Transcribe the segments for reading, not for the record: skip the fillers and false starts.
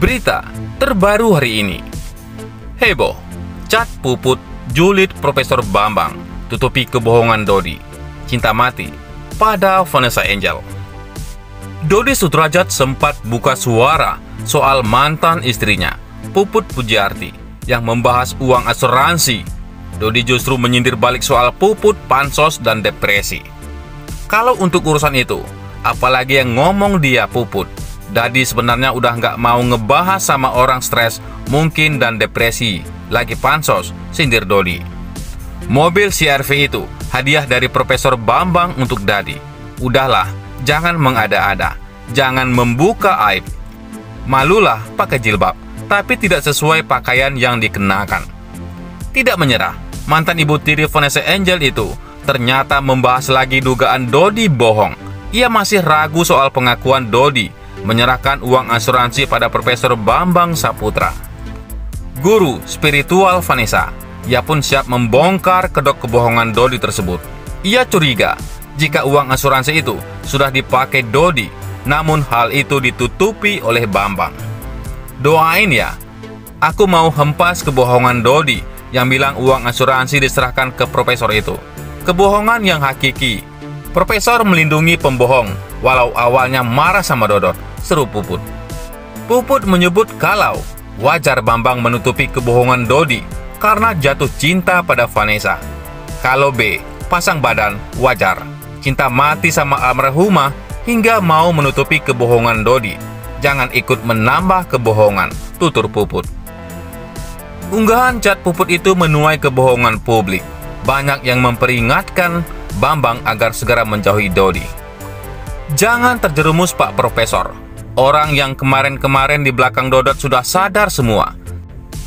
Berita terbaru hari ini. Heboh, cat Puput julid Profesor Bambang, tutupi kebohongan Dodi, cinta mati pada Vanessa Angel. Dodi Sudrajat sempat buka suara soal mantan istrinya, Puput Pujiarti, yang membahas uang asuransi. Dodi justru menyindir balik soal Puput, pansos, dan depresi. Kalau untuk urusan itu, apalagi yang ngomong dia Puput, Dadi sebenarnya udah nggak mau ngebahas sama orang stres mungkin dan depresi, lagi pansos, sindir Dodi. Mobil CR-V itu hadiah dari Profesor Bambang untuk Dadi. Udahlah, jangan mengada-ada, jangan membuka aib. Malulah pakai jilbab, tapi tidak sesuai pakaian yang dikenakan. Tidak menyerah, mantan ibu tiri Vanessa Angel itu ternyata membahas lagi dugaan Dodi bohong. Ia masih ragu soal pengakuan Dodi menyerahkan uang asuransi pada Profesor Bambang Saputra, guru spiritual Vanessa. Ia pun siap membongkar kedok kebohongan Dodi tersebut. Ia curiga jika uang asuransi itu sudah dipakai Dodi, namun hal itu ditutupi oleh Bambang. Doain ya, aku mau hempas kebohongan Dodi yang bilang uang asuransi diserahkan ke profesor itu. Kebohongan yang hakiki. Profesor melindungi pembohong, walau awalnya marah sama Dodot, seru Puput. Puput menyebut kalau wajar Bambang menutupi kebohongan Dodi karena jatuh cinta pada Vanessa. Kalau B, pasang badan, wajar. Cinta mati sama almarhumah hingga mau menutupi kebohongan Dodi. Jangan ikut menambah kebohongan, tutur Puput. Unggahan cat Puput itu menuai kebohongan publik. Banyak yang memperingatkan Bambang agar segera menjauhi Dodi. Jangan terjerumus Pak Profesor. Orang yang kemarin-kemarin di belakang Dodot sudah sadar semua.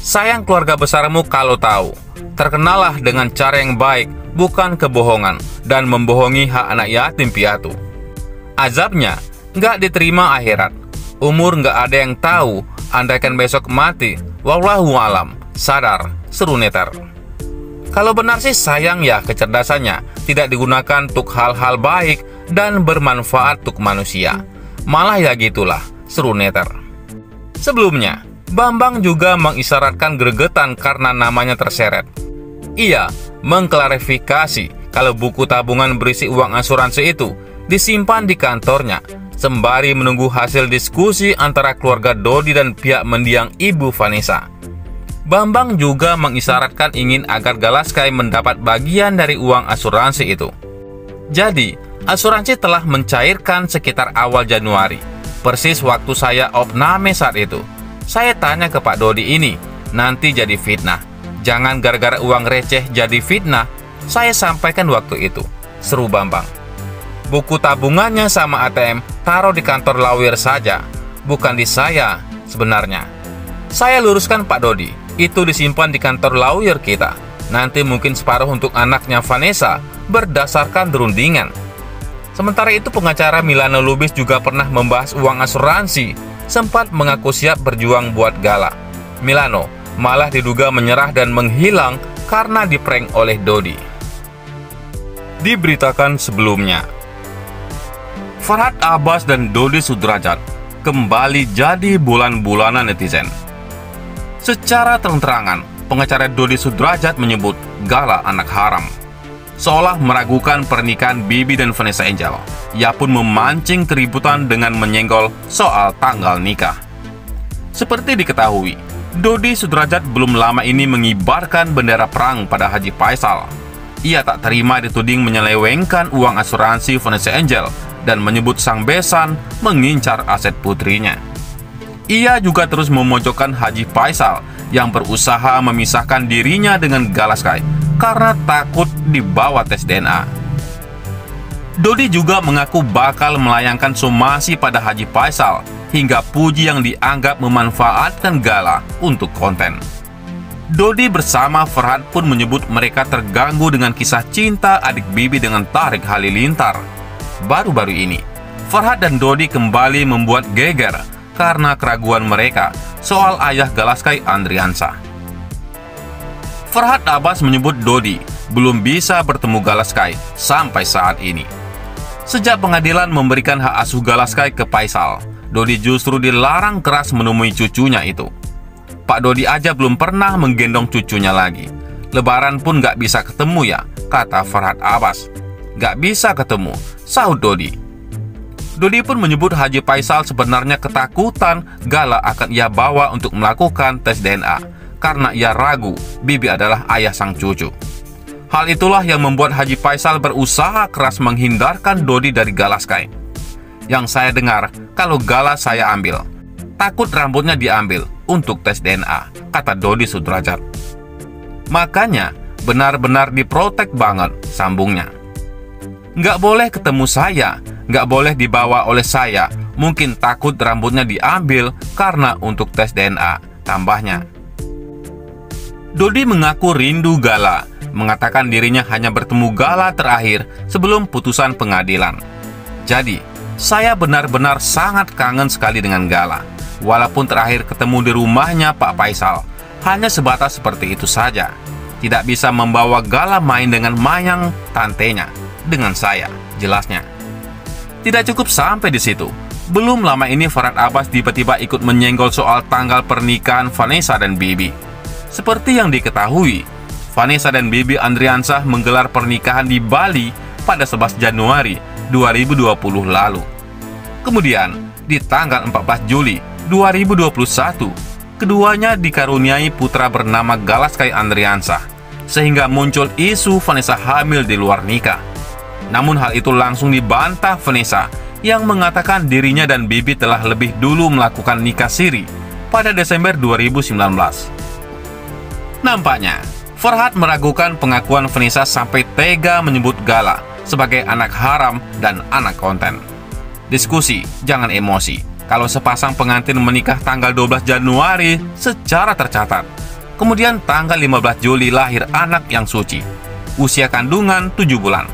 Sayang keluarga besarmu kalau tahu. Terkenalah dengan cara yang baik, bukan kebohongan, dan membohongi hak anak yatim piatu. Azabnya nggak diterima akhirat. Umur nggak ada yang tahu, andaikan besok mati. Wallahu alam. Sadar, seru Neter. Kalau benar sih sayang ya kecerdasannya tidak digunakan untuk hal-hal baik dan bermanfaat untuk manusia. Malah ya gitulah, seru Neter. Sebelumnya, Bambang juga mengisyaratkan gregetan karena namanya terseret. Ia mengklarifikasi kalau buku tabungan berisi uang asuransi itu disimpan di kantornya, sembari menunggu hasil diskusi antara keluarga Dodi dan pihak mendiang ibu Vanessa. Bambang juga mengisyaratkan ingin agar Galaskai mendapat bagian dari uang asuransi itu. Jadi, asuransi telah mencairkan sekitar awal Januari, persis waktu saya opname saat itu. Saya tanya ke Pak Dodi ini, nanti jadi fitnah. Jangan gara-gara uang receh jadi fitnah, saya sampaikan waktu itu, seru Bambang. Buku tabungannya sama ATM taruh di kantor lawyer saja, bukan di saya sebenarnya. Saya luruskan Pak Dodi, itu disimpan di kantor lawyer kita. Nanti mungkin separuh untuk anaknya Vanessa berdasarkan derundingan. Sementara itu pengacara Milano Lubis juga pernah membahas uang asuransi, sempat mengaku siap berjuang buat Gala. Milano malah diduga menyerah dan menghilang karena diprank oleh Dodi. Diberitakan sebelumnya, Farhad Abbas dan Dodi Sudrajat kembali jadi bulan-bulanan netizen. Secara terang-terangan, pengacara Dodi Sudrajat menyebut Gala anak haram, seolah meragukan pernikahan Bibi dan Vanessa Angel. Ia pun memancing keributan dengan menyenggol soal tanggal nikah. Seperti diketahui, Dodi Sudrajat belum lama ini mengibarkan bendera perang pada Haji Faisal. Ia tak terima dituding menyelewengkan uang asuransi Vanessa Angel dan menyebut sang besan mengincar aset putrinya. Ia juga terus memojokkan Haji Faisal yang berusaha memisahkan dirinya dengan Galaskai karena takut dibawa tes DNA. Dodi juga mengaku bakal melayangkan somasi pada Haji Faisal hingga Puji yang dianggap memanfaatkan Gala untuk konten. Dodi bersama Farhad pun menyebut mereka terganggu dengan kisah cinta adik Bibi dengan Tarik Halilintar. Baru-baru ini, Farhad dan Dodi kembali membuat geger karena keraguan mereka soal ayah Galaskai Andriansa. Farhad Abbas menyebut Dodi belum bisa bertemu Galaskai sampai saat ini. Sejak pengadilan memberikan hak asuh Galaskai ke Faisal, Dodi justru dilarang keras menemui cucunya itu. Pak Dodi aja belum pernah menggendong cucunya lagi. Lebaran pun gak bisa ketemu ya, kata Farhad Abbas. Gak bisa ketemu, sahut Dodi. Dodi pun menyebut Haji Faisal sebenarnya ketakutan Gala akan ia bawa untuk melakukan tes DNA, karena ia ragu Bibi adalah ayah sang cucu. Hal itulah yang membuat Haji Faisal berusaha keras menghindarkan Dodi dari Galaskai. Yang saya dengar, kalau Gala saya ambil, takut rambutnya diambil untuk tes DNA, kata Dodi Sudrajat. Makanya benar-benar diprotek banget, sambungnya. Nggak boleh ketemu saya, nggak boleh dibawa oleh saya, mungkin takut rambutnya diambil karena untuk tes DNA, tambahnya. Dodi mengaku rindu Gala, mengatakan dirinya hanya bertemu Gala terakhir sebelum putusan pengadilan. Jadi, saya benar-benar sangat kangen sekali dengan Gala. Walaupun terakhir ketemu di rumahnya Pak Faisal, hanya sebatas seperti itu saja. Tidak bisa membawa Gala main dengan Mayang tantenya, dengan saya, jelasnya. Tidak cukup sampai di situ. Belum lama ini Farhad Abbas tiba-tiba ikut menyenggol soal tanggal pernikahan Vanessa dan Bibi. Seperti yang diketahui, Vanessa dan Bibi Andriansah menggelar pernikahan di Bali pada 11 Januari 2020 lalu. Kemudian, di tanggal 14 Juli 2021, keduanya dikaruniai putra bernama Galaskai Andriansah, sehingga muncul isu Vanessa hamil di luar nikah. Namun hal itu langsung dibantah Vanessa, yang mengatakan dirinya dan Bibi telah lebih dulu melakukan nikah siri pada Desember 2019. Nampaknya, Farhad meragukan pengakuan Vanessa sampai tega menyebut Gala sebagai anak haram dan anak konten. Diskusi, jangan emosi. Kalau sepasang pengantin menikah tanggal 12 Januari secara tercatat, kemudian tanggal 15 Juli lahir anak yang suci, usia kandungan 7 bulan.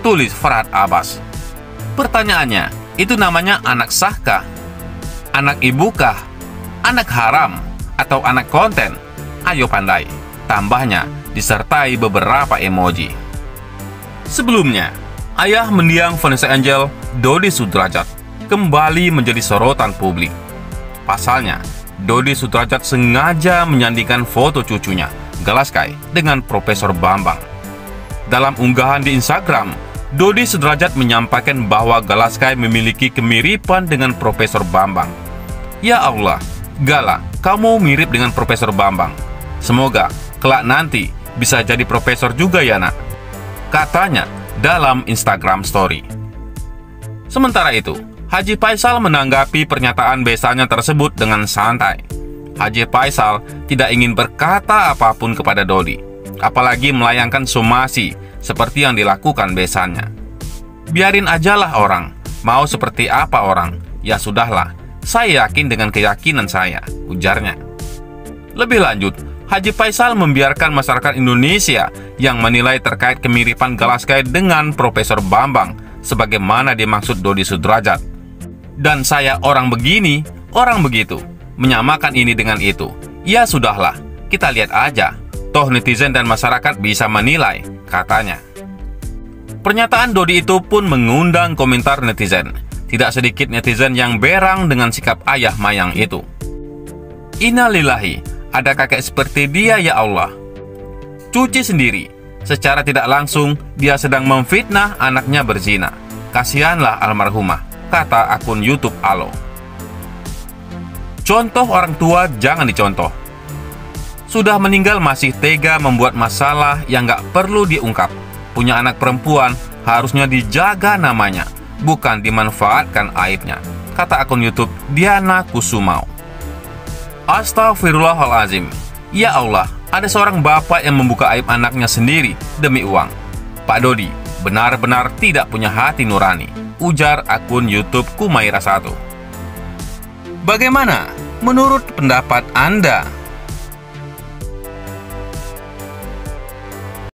Tulis Farhad Abbas. Pertanyaannya, itu namanya anak sahkah? Anak ibukah? Anak haram? Atau anak konten? Ayo pandai. Tambahnya disertai beberapa emoji. Sebelumnya, ayah mendiang Vanessa Angel, Dodi Sudrajat, kembali menjadi sorotan publik. Pasalnya, Dodi Sudrajat sengaja menyandingkan foto cucunya, Galaskai, dengan Profesor Bambang. Dalam unggahan di Instagram, Dodi Sudrajat menyampaikan bahwa Galaskai memiliki kemiripan dengan Profesor Bambang. Ya Allah, Gala, kamu mirip dengan Profesor Bambang. Semoga kelak nanti bisa jadi profesor juga ya nak, katanya dalam Instagram Story. Sementara itu, Haji Faisal menanggapi pernyataan besannya tersebut dengan santai. Haji Faisal tidak ingin berkata apapun kepada Dodi, apalagi melayangkan somasi seperti yang dilakukan besannya. Biarin ajalah orang, mau seperti apa orang, ya sudahlah, saya yakin dengan keyakinan saya, ujarnya. Lebih lanjut, Haji Faisal membiarkan masyarakat Indonesia yang menilai terkait kemiripan Galaskai dengan Profesor Bambang sebagaimana dimaksud Dodi Sudrajat. Dan saya orang begini, orang begitu, menyamakan ini dengan itu. Ya sudahlah, kita lihat aja. Toh netizen dan masyarakat bisa menilai, katanya. Pernyataan Dodi itu pun mengundang komentar netizen. Tidak sedikit netizen yang berang dengan sikap ayah Mayang itu. Innalillahi, ada kakek seperti dia ya Allah. Cuci sendiri, secara tidak langsung dia sedang memfitnah anaknya berzina. Kasihanlah almarhumah, kata akun YouTube Alo. Contoh orang tua jangan dicontoh. Sudah meninggal masih tega membuat masalah yang gak perlu diungkap. Punya anak perempuan harusnya dijaga namanya, bukan dimanfaatkan aibnya, kata akun YouTube Diana Kusumau. Astagfirullahalazim. Ya Allah, ada seorang bapak yang membuka aib anaknya sendiri demi uang. Pak Dodi benar-benar tidak punya hati nurani, ujar akun YouTube Kumaira 1. Bagaimana menurut pendapat Anda?